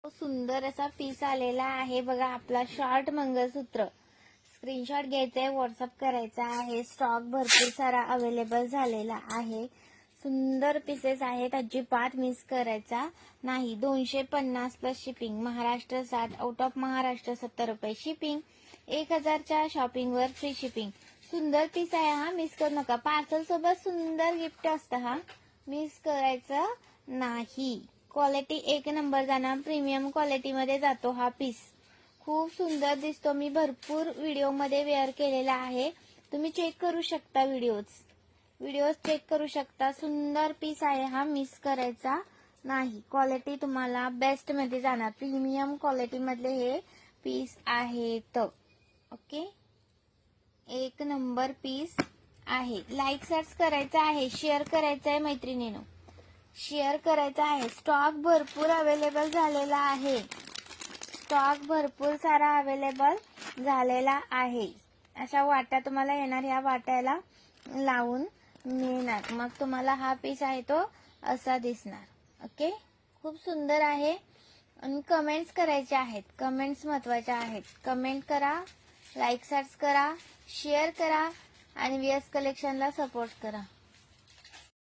सुंदर असा पीस आलेला आहे बघा, आपला शॉर्ट मंगळसूत्र. स्क्रीनशॉट घ्यायचा आहे, व्हॉट्सअप करायचा आहे. स्टॉक भरपूर सारा अवेलेबल झालेला आहे. सुंदर पीसेस आहेत, अजिबात मिस करायचा नाही. 250 plus shipping, Maharashtra 60, out of Maharashtra 70 रुपये शिपिंग, 1000च्या शॉपिंगवर फ्री शिपिंग. सुंदर पीस आहे हा, मिस करू नका. पार्सल सोबत सुंदर गिफ्ट असतं हा, मिस करायचं नाही. क्वालिटी एक नंबर जाणार, प्रीमियम क्वालिटी मध्ये जातो हा पीस. खूप सुंदर दिसतो. मी भरपूर व्हिडिओ मध्ये वेअर केलेला आहे, तुम्ही चेक करू शकता. व्हिडिओज चेक करू शकता. सुंदर पीस आहे हा, मिस करायचा नाही. क्वालिटी तुम्हाला बेस्ट मध्ये जाणार, प्रीमियम क्वालिटी मधले हे पीस आहेत. ओके, एक नंबर पीस आहे. लाईक सर्च करायचा आहे, शेअर करायचा आहे मैत्रिणींनो, शेअर करायचा आहे. स्टॉक भरपूर अवेलेबल झालेला आहे, स्टॉक भरपूर सारा अवेलेबल झालेला आहे. अशा वाट्या तुम्हाला येणार, ह्या वाट्याला लावून मिळणार, मग तुम्हाला हा पीस आहे तो असा दिसणार. ओके, खूप सुंदर आहे. आणि कमेंट्स करायचे आहेत, कमेंट्स महत्वाच्या आहेत. कमेंट करा, लाईक सर्च करा, शेअर करा आणि VS कलेक्शनला सपोर्ट करा.